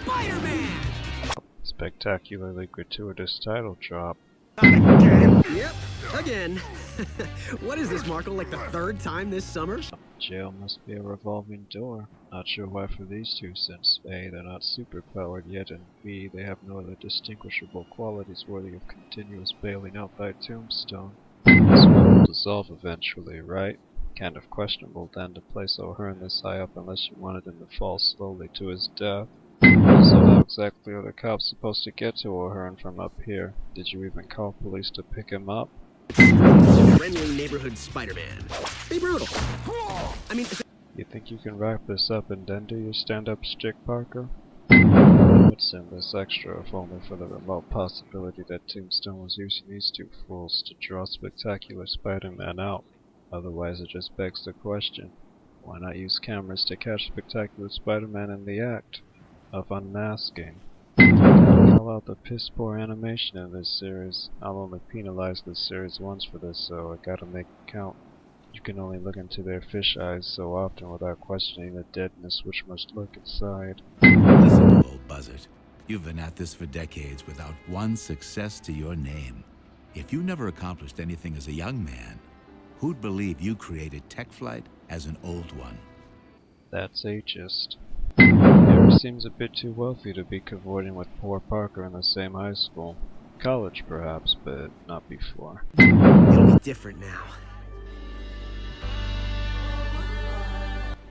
Spider-Man! Spectacularly gratuitous title drop. Again? Yep, again. What is this, Markle, like the third time this summer? Jail must be a revolving door. Not sure why for these two, since A, they're not superpowered yet, and B, they have no other distinguishable qualities worthy of continuous bailing out by Tombstone. This will dissolve eventually, right? Kind of questionable then to place O'Hearn this high up unless you wanted him to fall slowly to his death. So how exactly are the cops supposed to get to O'Hearn from up here? Did you even call police to pick him up? Friendly neighborhood Spider-Man. Be brutal. I mean, You think you can wrap this up and then do your stand-up shtick, Parker? Let's send this extra if only for the remote possibility that Tombstone was using these two fools to draw Spectacular Spider-Man out. Otherwise it just begs the question, why not use cameras to catch Spectacular Spider-Man in the act of unmasking? Gotta call out the piss-poor animation in this series. I'll only penalize this series once for this, so I gotta make it count. You can only look into their fish eyes so often without questioning the deadness which must lurk inside. Listen, old buzzard. You've been at this for decades without one success to your name. If you never accomplished anything as a young man, who'd believe you created tech flight as an old one? That's ageist. Harry seems a bit too wealthy to be cavorting with poor Parker in the same high school. College, perhaps, but not before. it'll be different now.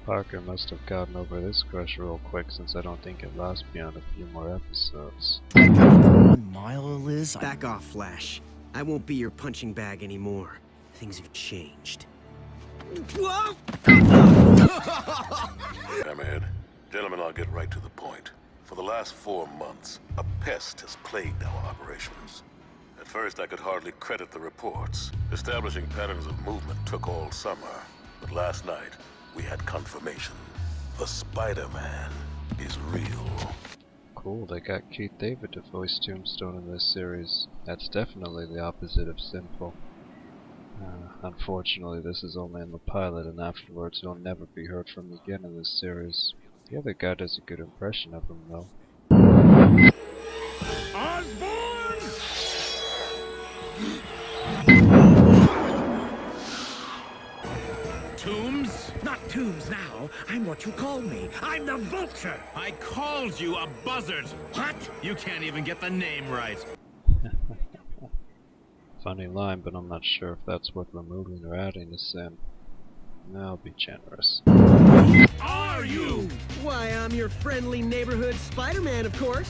Parker must have gotten over this crush real quick, since I don't think it lasts beyond a few more episodes. That guy with the 1 mile is. Back off, Flash. I won't be your punching bag anymore. Things have changed. Whoa! Hammerhead, gentlemen, I'll get right to the point. For the last 4 months, a pest has plagued our operations. At first, I could hardly credit the reports. Establishing patterns of movement took all summer. But last night, we had confirmation. The Spider-Man is real. Cool, they got Keith David to voice Tombstone in this series. That's definitely the opposite of sinful. Unfortunately, this is only in the pilot, and afterwards he'll never be heard from again in this series. The other guy does a good impression of him, though. Osborn! Tombs? Not Tombs now. I'm what you call me. I'm the Vulture. I called you a buzzard. What? You can't even get the name right. Funny line, but I'm not sure if that's worth removing or adding to Sin. I'll be generous. Are you? Why, I'm your friendly neighborhood Spider-Man, of course.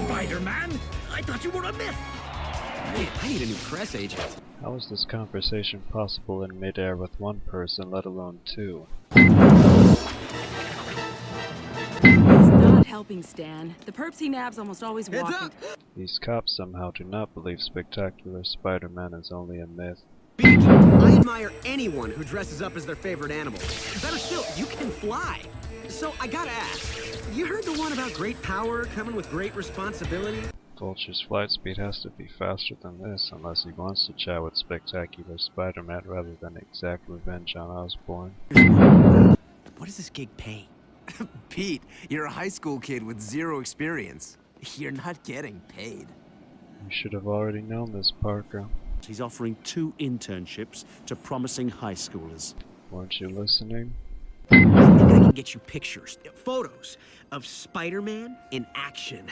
Spider-Man? I thought you were a myth. Man, I need a new press agent. How is this conversation possible in midair with one person, let alone two? It's not helping, Stan. The perps he nabs almost always Heads walk up! These cops somehow do not believe Spectacular Spider-Man is only a myth. Beaky, I admire anyone who dresses up as their favorite animal. Better still, you can fly. So I gotta ask, you heard the one about great power coming with great responsibility? Vulture's flight speed has to be faster than this, unless he wants to chat with Spectacular Spider-Man rather than exact revenge on Osborn. What does this gig pay? Pete, you're a high school kid with 0 experience. You're not getting paid. You should have already known this, Parker. He's offering 2 internships to promising high schoolers. Weren't you listening? I think I can get you pictures, photos of Spider-Man in action.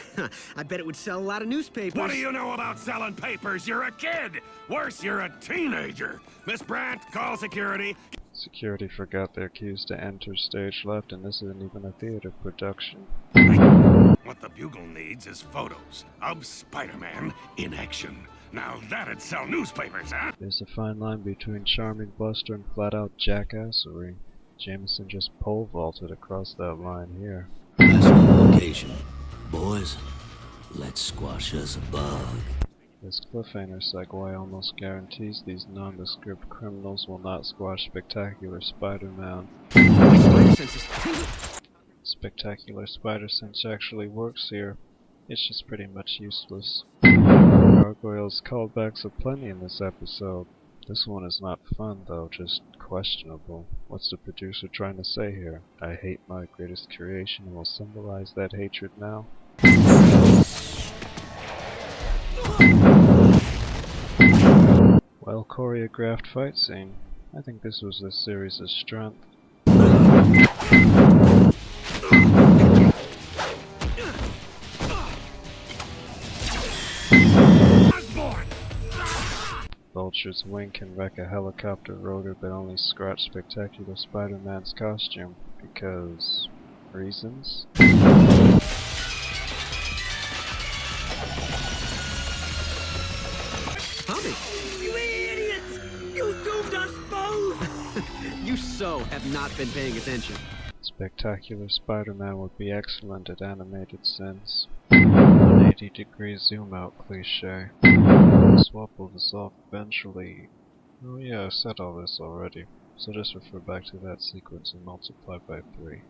I bet it would sell a lot of newspapers. What do you know about selling papers? You're a kid. Worse, you're a teenager. Miss Brandt, call security. Security forgot their keys to enter stage left, and this isn't even a theater production. What the Bugle needs is photos of Spider-Man in action. Now that'd sell newspapers, huh? There's a fine line between charming bluster and flat-out jackassery. Jameson just pole vaulted across that line here. Last location. Boys, let's squash us a bug. This cliffhanger segue almost guarantees these nondescript criminals will not squash Spectacular Spider-Man. Spectacular Spider-Sense actually works here. It's just pretty much useless. Gargoyles callbacks aplenty in this episode. This one is not fun though, just questionable. What's the producer trying to say here? I hate my greatest creation and will symbolize that hatred now? Well choreographed fight scene. I think this was this series' strength. Vulture's wing can wreck a helicopter rotor but only scratch Spectacular Spider-Man's costume. Because... reasons? Tommy! You idiots! You doomed us both! You so have not been paying attention. Spectacular Spider-Man would be excellent at AnimatedSins. 180-degree zoom-out cliché. Swap will dissolve eventually. Oh yeah, I said all this already, so just refer back to that sequence and multiply by 3.